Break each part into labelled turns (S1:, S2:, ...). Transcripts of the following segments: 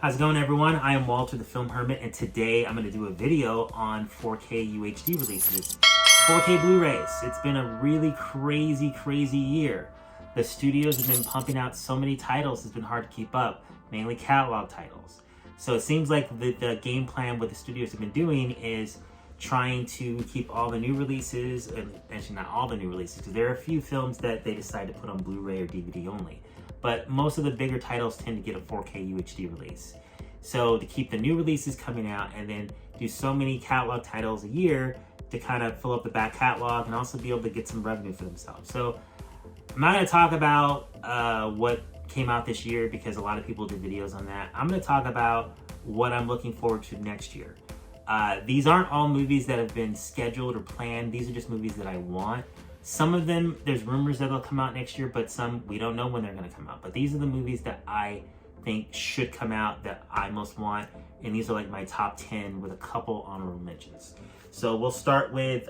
S1: How's it going, everyone? I am Walter, the Film Hermit, and today I'm going to do a video on 4K UHD releases. 4K Blu-rays. It's been a really crazy year. The studios have been pumping out so many titles, it's been hard to keep up, mainly catalog titles. So it seems like the game plan what the studios have been doing is trying to keep all the new releases, and actually not all the new releases, because there are a few films that they decide to put on Blu-ray or DVD only. But most of the bigger titles tend to get a 4K UHD release. So to keep the new releases coming out and then do so many catalog titles a year to kind of fill up the back catalog and also be able to get some revenue for themselves. So I'm not going to talk about what came out this year because a lot of people did videos on that. I'm going to talk about what I'm looking forward to next year. These aren't all movies that have been scheduled or planned. These are just movies that I want. Some of them, there's rumors that they'll come out next year, but some, we don't know when they're going to come out. But these are the movies that I think should come out that I most want. And these are like my top 10 with a couple honorable mentions. So we'll start with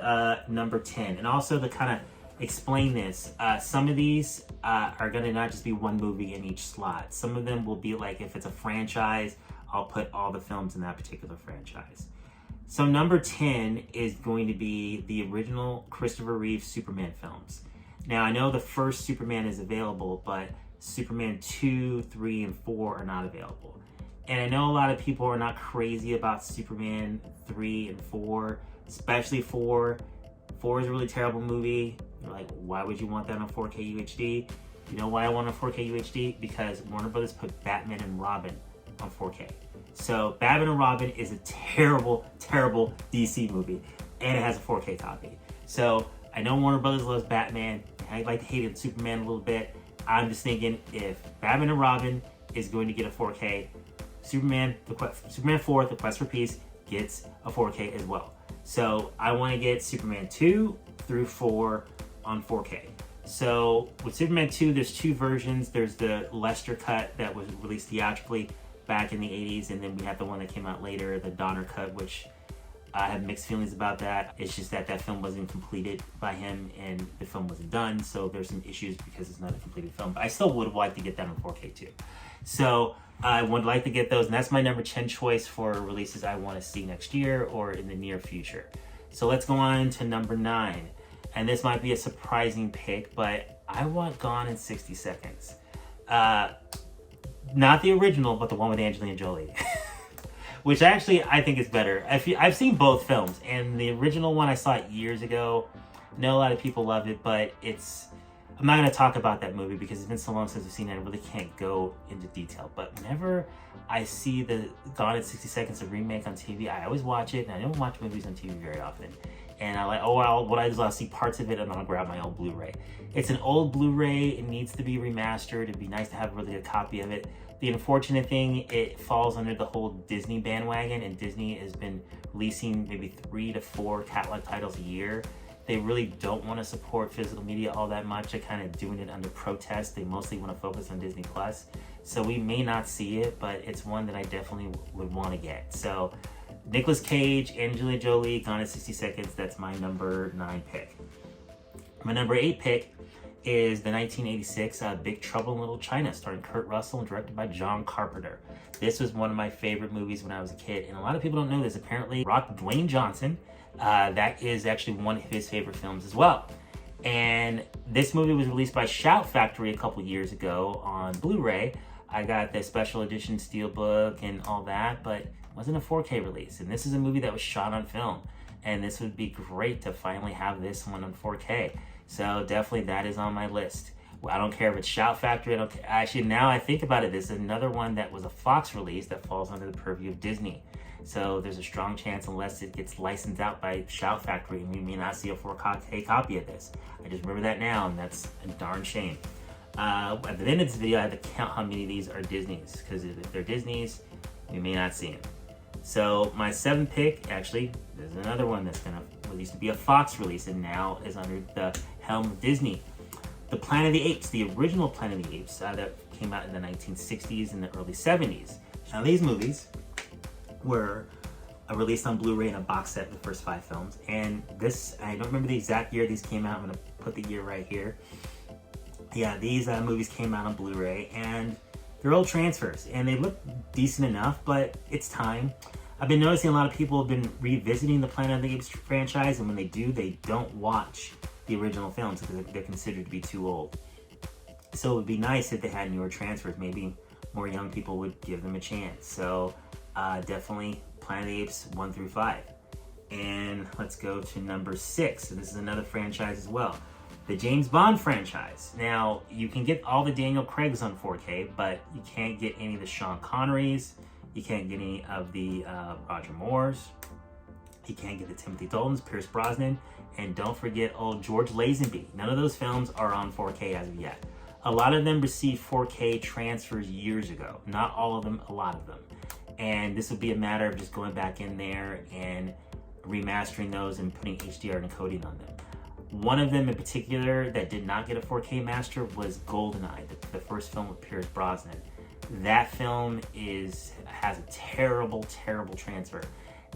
S1: number 10. And also to kind of explain this, some of these are going to not just be one movie in each slot. Some of them will be like, if it's a franchise, I'll put all the films in that particular franchise. So number 10 is going to be the original Christopher Reeve Superman films. Now I know the first Superman is available, but Superman 2, 3, and 4 are not available. And I know a lot of people are not crazy about Superman 3 and 4, especially 4. 4 is a really terrible movie. You're like, why would you want that on 4K UHD? You know why I want a 4K UHD? Because Warner Brothers put Batman and Robin on 4K. So Batman and Robin is a terrible DC movie, and it has a 4K copy. So I know Warner Brothers loves Batman. I like to hate Superman a little bit. I'm just thinking if Batman and Robin is going to get a 4K, Superman 4, The Quest for Peace, gets a 4K as well. So I want to get Superman 2 through 4 on 4K. So with Superman 2, there's two versions. There's the Lester cut that was released theatrically back in the 80s, and then we have the one that came out later, the Donner cut, which I have mixed feelings about that. It's just that that film wasn't completed by him and the film wasn't done, so there's some issues because it's not a completed film. But I still would have liked to get that on 4K too. So I would like to get those, and that's my number 10 choice for releases I want to see next year or in the near future. So let's go on to number 9. And this might be a surprising pick, but I want Gone in 60 Seconds. Not the original, but the one with Angelina Jolie. Which actually I think is better. I've seen both films, and the original one I saw it years ago. I know a lot of people love it, but I'm not going to talk about that movie because it's been so long since I've seen it, I really can't go into detail. But whenever I see the Gone in 60 Seconds, a remake on TV, I always watch it, and I don't watch movies on TV very often. And I like, oh well, what I do is I'll see parts of it and I'll grab my old Blu-ray. It's an old Blu-ray, it needs to be remastered, it'd be nice to have a really good copy of it. The unfortunate thing, it falls under the whole Disney bandwagon, and Disney has been releasing maybe 3 to 4 catalog titles a year. They really don't want to support physical media all that much. They're kind of doing it under protest. They mostly want to focus on Disney Plus. So we may not see it, but it's one that I definitely would want to get. So Nicolas Cage, Angelina Jolie, Gone in 60 Seconds, that's my number 9 pick. My number 8 pick is the 1986 Big Trouble in Little China, starring Kurt Russell and directed by John Carpenter. This was one of my favorite movies when I was a kid, and a lot of people don't know this. Apparently, Dwayne Johnson, that is actually one of his favorite films as well. And this movie was released by Shout Factory a couple years ago on Blu-ray. I got the special edition steelbook and all that, but it wasn't a 4K release. And this is a movie that was shot on film, and this would be great to finally have this one on 4K. So definitely that is on my list. Well, I don't care if it's Shout Factory. I don't care. Actually, now I think about it, this is another one that was a Fox release that falls under the purview of Disney. So there's a strong chance, unless it gets licensed out by Shout Factory, and we may not see a 4K copy of this. I just remember that now, and that's a darn shame. At the end of this video, I have to count how many of these are Disney's, because if they're Disney's, we may not see them. So my 7th pick, actually, there's another one that's used to be a Fox release and now is under the helm of Disney. The Planet of the Apes, the original Planet of the Apes that came out in the 1960s and the early 70s. Now these movies were released on Blu-ray in a box set, the first 5 films. And this, I don't remember the exact year these came out. I'm gonna put the year right here. Yeah, these movies came out on Blu-ray, and they're old transfers, and they look decent enough, but it's time. I've been noticing a lot of people have been revisiting the Planet of the Apes franchise, and when they do, they don't watch the original films because they're considered to be too old. So it would be nice if they had newer transfers. Maybe more young people would give them a chance. So definitely Planet of the Apes 1 through 5. And let's go to number 6. So this is another franchise as well. The James Bond franchise. Now, you can get all the Daniel Craigs on 4K, but you can't get any of the Sean Connerys. You can't get any of the Roger Moores. You can't get the Timothy Daltons, Pierce Brosnan, and don't forget old George Lazenby. None of those films are on 4K as of yet. A lot of them received 4K transfers years ago. Not all of them, a lot of them. And this would be a matter of just going back in there and remastering those and putting HDR encoding on them. One of them in particular that did not get a 4K master was GoldenEye, the first film with Pierce Brosnan. That film has a terrible, terrible transfer.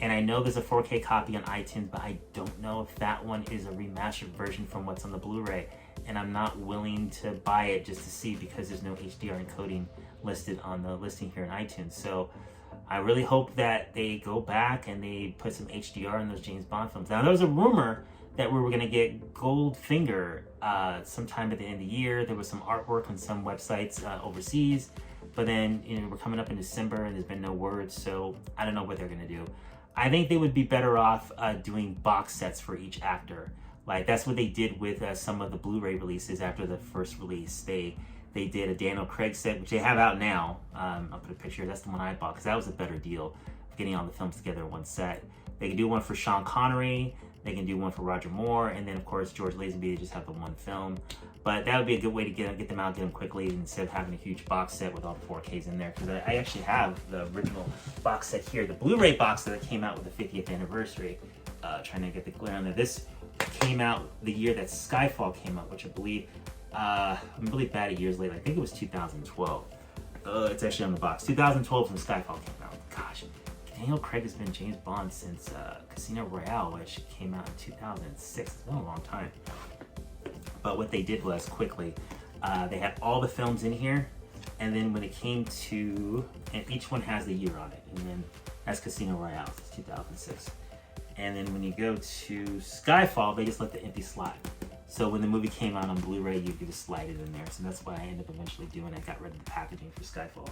S1: And I know there's a 4K copy on iTunes, but I don't know if that one is a remastered version from what's on the Blu-ray. And I'm not willing to buy it just to see because there's no HDR encoding listed on the listing here in iTunes. So I really hope that they go back and they put some HDR in those James Bond films. Now, there was a rumor that we were going to get Goldfinger sometime at the end of the year. There was some artwork on some websites overseas. But then, we're coming up in December and there's been no word, so I don't know what they're going to do. I think they would be better off doing box sets for each actor. Like, that's what they did with some of the Blu-ray releases after the first release. They did a Daniel Craig set, which they have out now. I'll put a picture. That's the one I bought because that was a better deal of getting all the films together in one set. They can do one for Sean Connery. They can do one for Roger Moore, and then of course George Lazenby. They just have the one film, but that would be a good way to get them out, get them quickly instead of having a huge box set with all the 4Ks in there. Because I actually have the original box set here, the Blu-ray box set that came out with the 50th anniversary. Trying to get the glare on there. This came out the year that Skyfall came out, which I believe I'm really bad at years later. I think it was 2012. It's actually on the box. 2012 when Skyfall came out. Gosh. Daniel Craig has been James Bond since Casino Royale, which came out in 2006. It's been a long time. But what they did was, quickly, they had all the films in here, and then when it came to, and each one has the year on it, and then that's Casino Royale, it's 2006. And then when you go to Skyfall, they just let the empty slide. So when the movie came out on Blu-ray, you could just slide it in there. So that's what I ended up eventually doing. I got rid of the packaging for Skyfall.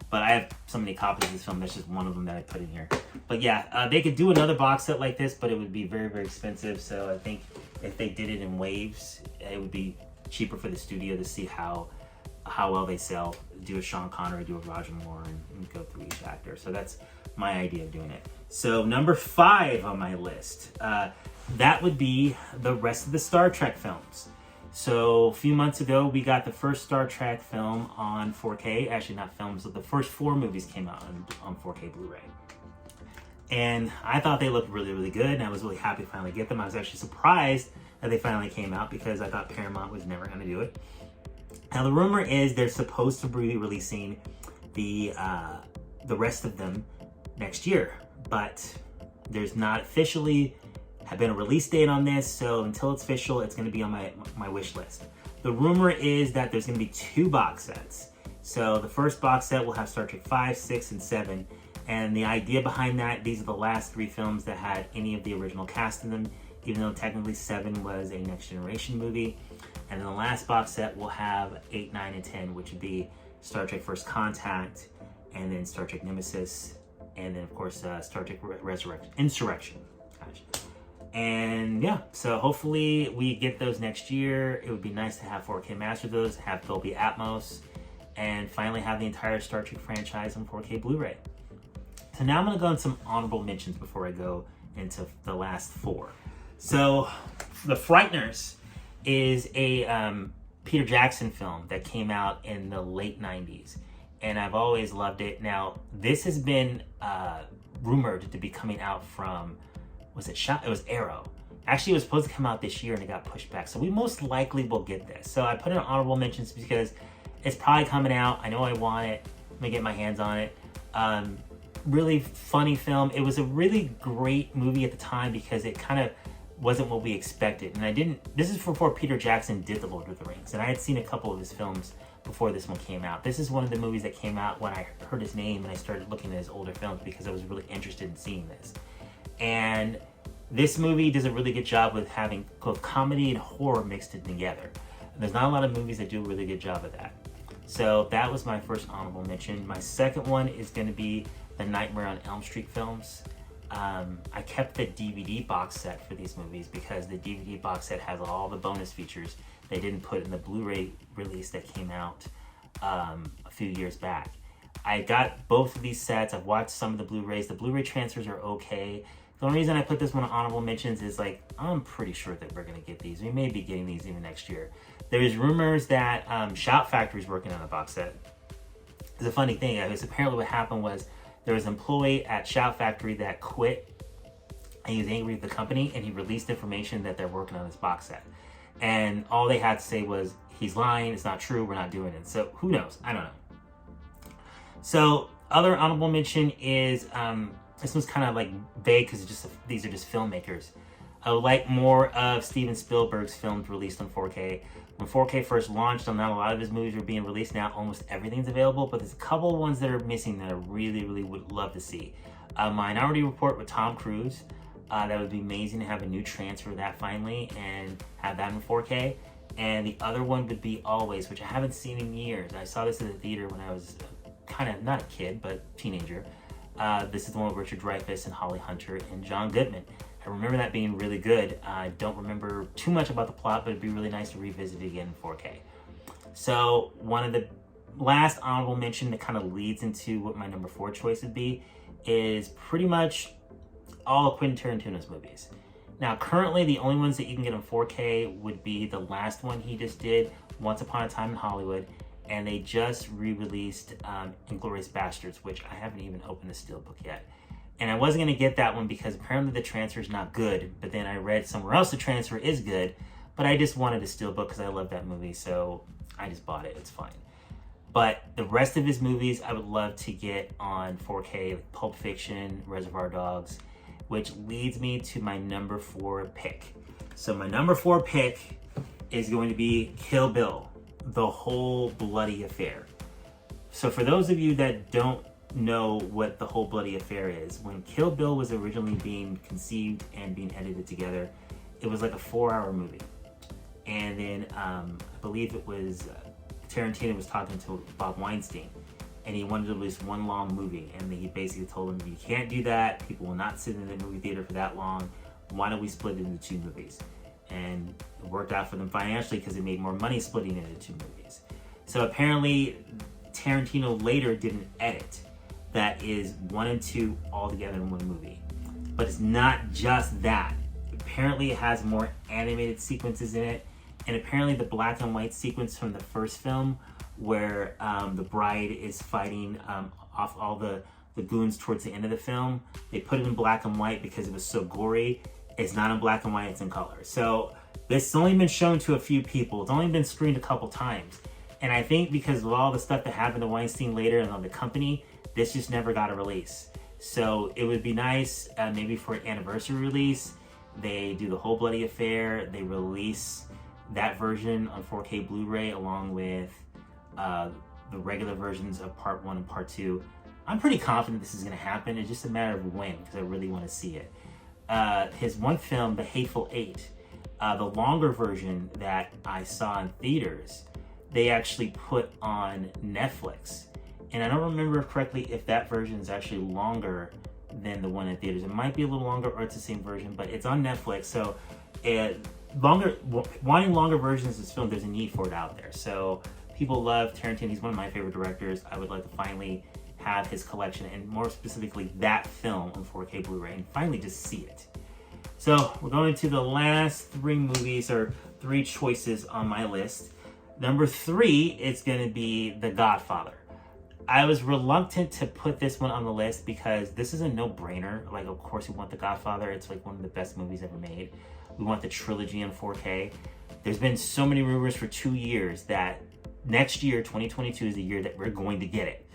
S1: But I have so many copies of this film, that's just one of them that I put in here. But yeah, they could do another box set like this, but it would be very, very expensive. So I think if they did it in waves, it would be cheaper for the studio to see how well they sell. Do a Sean Connery, do a Roger Moore, and go through each actor. So that's my idea of doing it. So number 5 on my list, that would be the rest of the Star Trek films. So a few months ago, we got the first Star Trek film on 4K. Actually, not films, but the first 4 movies came out on 4K Blu-ray. And I thought they looked really, really good, and I was really happy to finally get them. I was actually surprised that they finally came out because I thought Paramount was never going to do it. Now, the rumor is they're supposed to be releasing the rest of them next year, but there's not officially have been a release date on this, so until it's official, it's going to be on my wish list. The rumor is that there's going to be 2 box sets. So the first box set will have Star Trek 5, 6, and 7. And the idea behind that, these are the last 3 films that had any of the original cast in them, even though technically 7 was a Next Generation movie. And then the last box set will have 8, 9, and 10, which would be Star Trek First Contact, and then Star Trek Nemesis, and then of course Star Trek Insurrection. Gosh. And yeah, so hopefully we get those next year. It would be nice to have 4K master those, have Dolby Atmos, and finally have the entire Star Trek franchise on 4K Blu-ray. So now I'm going to go into some honorable mentions before I go into the last 4. So The Frighteners is a Peter Jackson film that came out in the late 90s, and I've always loved it. Now, this has been rumored to be coming out from, it was Arrow. Actually, it was supposed to come out this year and it got pushed back. So we most likely will get this. So I put in honorable mentions because it's probably coming out. I know I want it. I'm gonna get my hands on it. Really funny film. It was a really great movie at the time because it kind of wasn't what we expected. And this is before Peter Jackson did The Lord of the Rings. And I had seen a couple of his films before this one came out. This is one of the movies that came out when I heard his name and I started looking at his older films because I was really interested in seeing this. And this movie does a really good job with having both comedy and horror mixed in together. And there's not a lot of movies that do a really good job of that. So that was my first honorable mention. My second one is going to be the Nightmare on Elm Street films. I kept the DVD box set for these movies because the DVD box set has all the bonus features they didn't put in the Blu-ray release that came out a few years back. I got both of these sets. I've watched some of the Blu-rays. The Blu-ray transfers are okay. The only reason I put this one on honorable mentions is like, I'm pretty sure that we're going to get these. We may be getting these even next year. There's rumors that Shout Factory's working on a box set. The funny thing is, apparently what happened was there was an employee at Shout Factory that quit and he was angry at the company and he released information that they're working on this box set. And all they had to say was, he's lying, it's not true, we're not doing it. So who knows? I don't know. So other honorable mention is, this one's kind of like vague because these are just filmmakers. I would like more of Steven Spielberg's films released on 4K. When 4K first launched, not a lot of his movies were being released. Now almost everything's available, but there's a couple ones that are missing that I really, really would love to see. Minority Report with Tom Cruise. That would be amazing to have a new transfer of that finally and have that in 4K. And the other one would be Always, which I haven't seen in years. I saw this in the theater when I was kind of, not a kid, but teenager. This is the one with Richard Dreyfuss and Holly Hunter and John Goodman. I remember that being really good. I don't remember too much about the plot, but it'd be really nice to revisit it again in 4K. So one of the last honorable mention that kind of leads into what my number 4 choice would be is pretty much all of Quentin Tarantino's movies. Now, currently, the only ones that you can get in 4K would be the last one he just did, Once Upon a Time in Hollywood, and they just re-released Inglourious Basterds, which I haven't even opened the steelbook yet. And I wasn't going to get that one because apparently the transfer is not good, but then I read somewhere else the transfer is good, but I just wanted a steelbook because I love that movie, so I just bought it. It's fine. But the rest of his movies I would love to get on 4K, like Pulp Fiction, Reservoir Dogs, which leads me to my number 4 pick. So my number 4 pick is going to be Kill Bill, The Whole Bloody Affair. So for those of you that don't know what The Whole Bloody Affair is, when Kill Bill was originally being conceived and being edited together, it was like a 4-hour movie. And then I believe it was Tarantino was talking to Bob Weinstein, and he wanted to release one long movie, and he basically told him, you can't do that, people will not sit in the movie theater for that long, why don't we split it into 2 movies? And it worked out for them financially because it made more money splitting it into 2 movies. So apparently Tarantino later did an edit that is 1 and 2 all together in one movie. But it's not just that. Apparently it has more animated sequences in it, and apparently the black and white sequence from the first film where the bride is fighting off all the goons towards the end of the film, they put it in black and white because it was so gory. It's not in black and white, it's in color. So this has only been shown to a few people. It's only been screened a couple times. And I think because of all the stuff that happened to Weinstein later and on the company, this just never got a release. So it would be nice, maybe for an anniversary release, they do The Whole Bloody Affair, they release that version on 4K Blu-ray along with the regular versions of Part 1 and Part 2. I'm pretty confident this is going to happen. It's just a matter of when, because I really want to see it. His one film, The Hateful Eight, the longer version that I saw in theaters, they actually put on Netflix. And I don't remember correctly if that version is actually longer than the one in theaters. It might be a little longer or it's the same version, but it's on Netflix. So wanting longer versions of this film, there's a need for it out there. So people love Tarantino. He's one of my favorite directors. I would like to finally have his collection, and more specifically that film on 4K Blu-ray, and finally just see it. So we're going to the last 3 movies, or 3 choices on my list. Number 3 is going to be The Godfather. I was reluctant to put this one on the list because this is a no-brainer. Like, of course we want The Godfather. It's like one of the best movies ever made. We want the trilogy in 4K. There's been so many rumors for 2 years that next year, 2022, is the year that we're going to get it.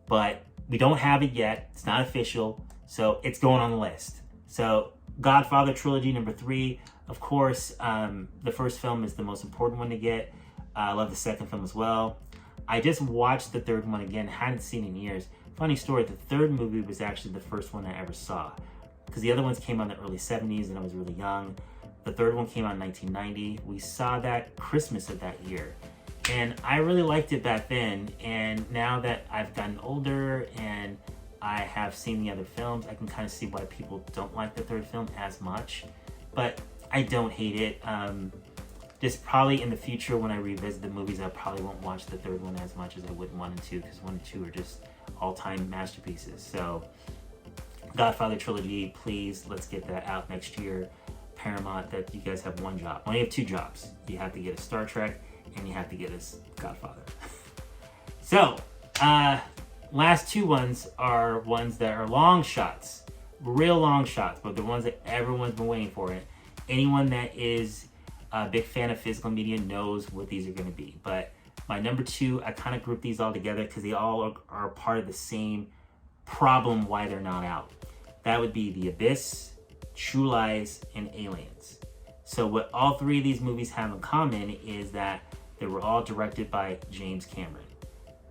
S1: But we don't have it yet. It's not official. So it's going on the list. So Godfather trilogy, number 3. Of course, the first film is the most important one to get. I love the second film as well. I just watched the third one again, hadn't seen it in years. Funny story, the third movie was actually the first one I ever saw, because the other ones came out in the early 70s and I was really young. The third one came out in 1990. We saw that Christmas of that year. And I really liked it back then. And now that I've gotten older and I have seen the other films, I can kind of see why people don't like the third film as much. But I don't hate it. Just probably in the future when I revisit the movies, I probably won't watch the third one as much as I would 1 and 2, because 1 and 2 are just all-time masterpieces. So Godfather trilogy, please, let's get that out next year. Paramount, that you guys have one job. Only have 2 jobs. You have to get a Star Trek and you have to get us Godfather. So, last 2 ones are ones that are long shots. Real long shots, but the ones that everyone's been waiting for. And anyone that is a big fan of physical media knows what these are going to be. But my number 2, I kind of grouped these all together because they all are part of the same problem why they're not out. That would be The Abyss, True Lies, and Aliens. So what all 3 of these movies have in common is that they were all directed by James Cameron.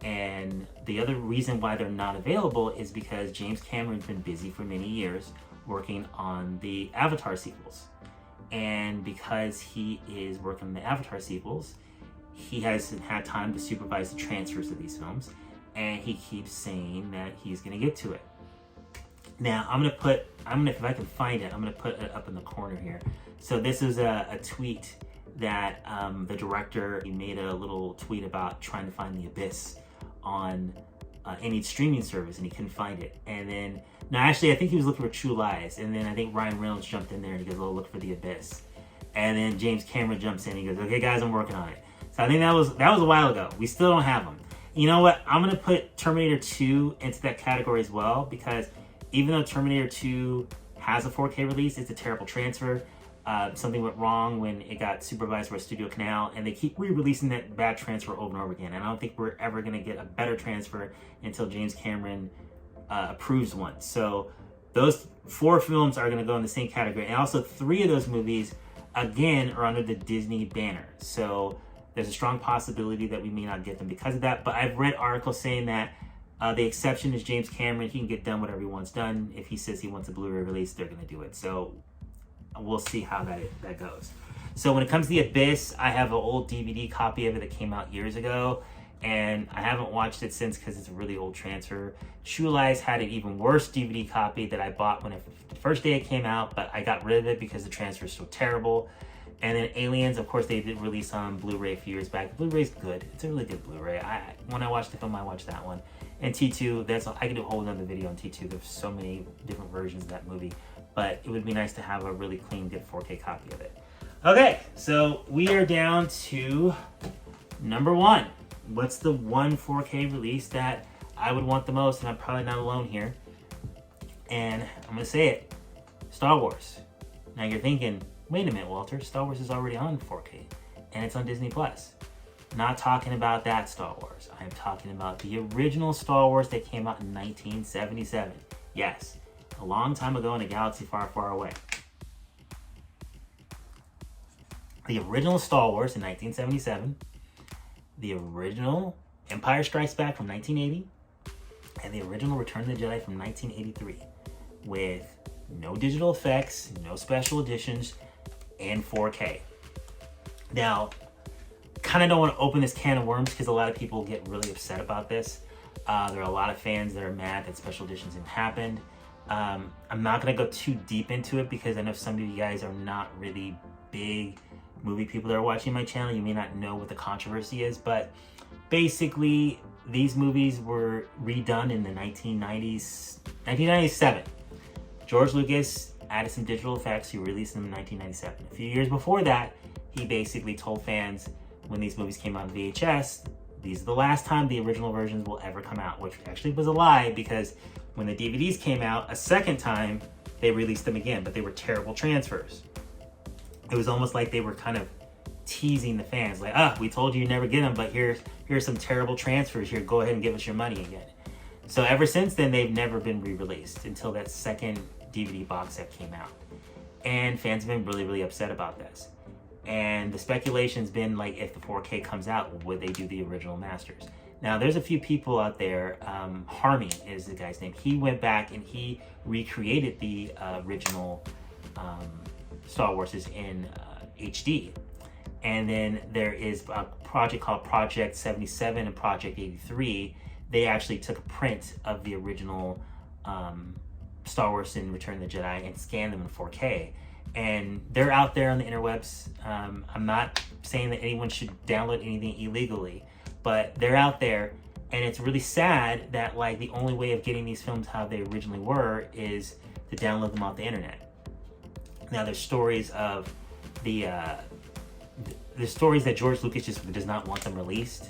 S1: And the other reason why they're not available is because James Cameron's been busy for many years working on the Avatar sequels. And because he is working on the Avatar sequels, he hasn't had time to supervise the transfers of these films. And he keeps saying that he's going to get to it. Now, if I can find it, I'm going to put it up in the corner here. So this is a tweet that the director, he made a little tweet about trying to find The Abyss on any streaming service, and he couldn't find it. And then, no, actually, I think he was looking for True Lies. And then I think Ryan Reynolds jumped in there and he goes, oh, look for The Abyss. And then James Cameron jumps in and he goes, okay, guys, I'm working on it. So I think that was a while ago. We still don't have them. You know what? I'm going to put Terminator 2 into that category as well, because even though Terminator 2 has a 4K release, it's a terrible transfer. Something went wrong when it got supervised by Studio Canal, and they keep re-releasing that bad transfer over and over again. And I don't think we're ever going to get a better transfer until James Cameron approves one. So those 4 films are going to go in the same category. And also 3 of those movies, again, are under the Disney banner. So there's a strong possibility that we may not get them because of that. But I've read articles saying that the exception is James Cameron. He can get done whatever he wants done. If he says he wants a Blu-ray release, they're going to do it. So we'll see how that goes. So when it comes to The Abyss, I have an old DVD copy of it that came out years ago, and I haven't watched it since because it's a really old transfer. True Lies had an even worse DVD copy that I bought the first day it came out, but I got rid of it because the transfer is so terrible. And then Aliens, of course, they did release on Blu-ray a few years back. The Blu-ray's good. It's a really good Blu-ray. When I watched the film, I watched that one. And T2, I can do a whole other video on T2. There's so many different versions of that movie. But it would be nice to have a really clean, good 4K copy of it. Okay, so we are down to number 1. What's the one 4K release that I would want the most? And I'm probably not alone here. And I'm going to say it. Star Wars. Now you're thinking, wait a minute, Walter. Star Wars is already on 4K. And it's on Disney+. Not talking about that Star Wars. I'm talking about the original Star Wars that came out in 1977. Yes, a long time ago in a galaxy far, far away. The original Star Wars in 1977. The original Empire Strikes Back from 1980. And the original Return of the Jedi from 1983. With no digital effects, no special editions, and 4K. Now, kind of don't want to open this can of worms because a lot of people get really upset about this. There are a lot of fans that are mad that special editions haven't happened. I'm not going to go too deep into it because I know some of you guys are not really big movie people that are watching my channel. You may not know what the controversy is, but basically these movies were redone in the 1997. George Lucas added some digital effects. He released them in 1997. A few years before that, he basically told fans when these movies came out on VHS, these are the last time the original versions will ever come out, which actually was a lie because when the DVDs came out a second time, they released them again, but they were terrible transfers. It was almost like they were kind of teasing the fans, like, we told you you'd never get them, but here's some terrible transfers here. Go ahead and give us your money again. So ever since then, they've never been re-released until that second DVD box set came out. And fans have been really, really upset about this. And the speculation's been like, if the 4K comes out, would they do the original masters? Now, there's a few people out there. Harmy is the guy's name. He went back and he recreated the original Star Wars in HD. And then there is a project called Project 77 and Project 83. They actually took a print of the original Star Wars in Return of the Jedi and scanned them in 4K. And they're out there on the interwebs. I'm not saying that anyone should download anything illegally, but they're out there. And it's really sad that like the only way of getting these films how they originally were is to download them off the internet. Now there's stories of the stories that George Lucas just does not want them released.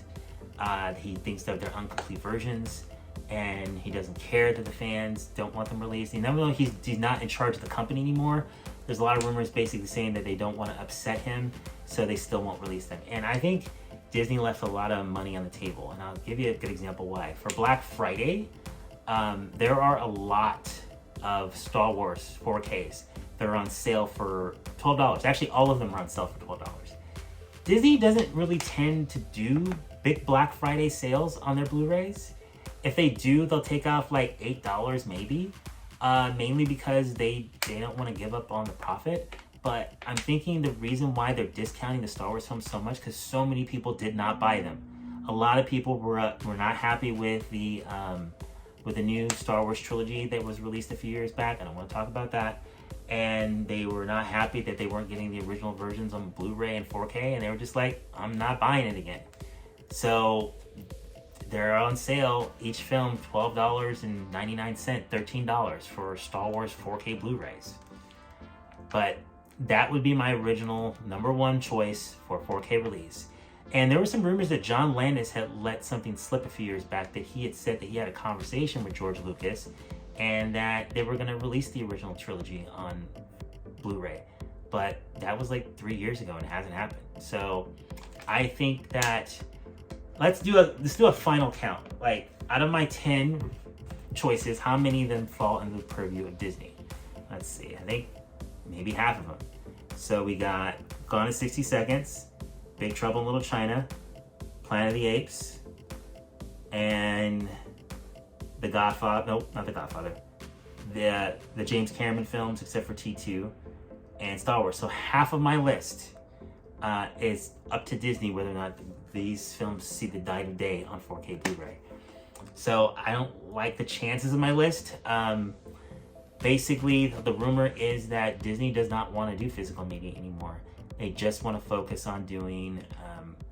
S1: He thinks that they're incomplete versions, and he doesn't care that the fans don't want them released. And even though he's not in charge of the company anymore, there's a lot of rumors basically saying that they don't want to upset him, so they still won't release them. And I think Disney left a lot of money on the table, and I'll give you a good example why. For Black Friday, there are a lot of Star Wars 4Ks that are on sale for $12. Actually, all of them are on sale for $12. Disney doesn't really tend to do big Black Friday sales on their Blu-rays. If they do, they'll take off like $8 maybe, mainly because they don't want to give up on the profit. But I'm thinking the reason why they're discounting the Star Wars films so much because so many people did not buy them. A lot of people were not happy with the new Star Wars trilogy that was released a few years back. I don't want to talk about that. And they were not happy that they weren't getting the original versions on Blu-ray and 4K, and they were just like, I'm not buying it again. So they're on sale, each film $12.99, $13 for Star Wars 4K Blu-rays. But that would be my original #1 choice for 4K release. And there were some rumors that John Landis had let something slip a few years back, that he had said that he had a conversation with George Lucas and that they were going to release the original trilogy on Blu-ray. But that was like 3 years ago and it hasn't happened. So I think that let's do a final count. Like, out of my 10 choices, how many of them fall in the purview of Disney? Let's see. I think maybe half of them. So we got Gone in 60 Seconds, Big Trouble in Little China, Planet of the Apes, and The Godfather. Nope, not The Godfather. The James Cameron films, except for T2, and Star Wars. So half of my list is up to Disney whether or not these films see the light of day on 4K Blu-ray. So I don't like the chances of my list. Basically, the rumor is that Disney does not want to do physical media anymore. They just want to focus on doing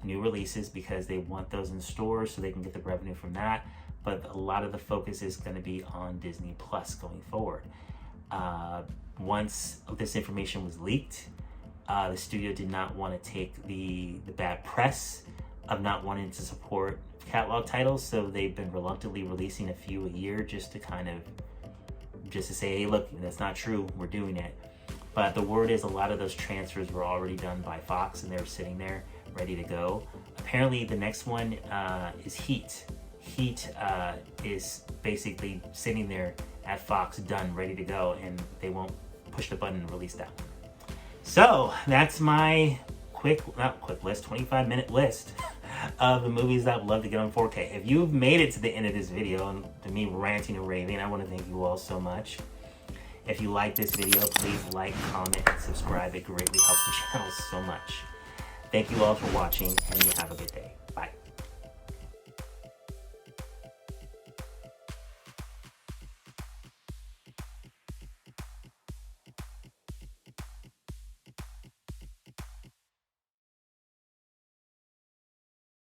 S1: new releases because they want those in stores so they can get the revenue from that. But a lot of the focus is going to be on Disney Plus going forward. Once this information was leaked, the studio did not want to take the bad press of not wanting to support catalog titles, so they've been reluctantly releasing a few a year just to say, hey, look, that's not true, we're doing it. But the word is a lot of those transfers were already done by Fox and they were sitting there ready to go. Apparently the next one is Heat. Heat is basically sitting there at Fox, done, ready to go, and they won't push the button and release that one. So that's my 25-minute list of the movies that I would love to get on 4K. If you've made it to the end of this video and to me ranting and raving, I want to thank you all so much. If you like this video, please like, comment, and subscribe. It greatly helps the channel so much. Thank you all for watching, and you have a good day. Bye.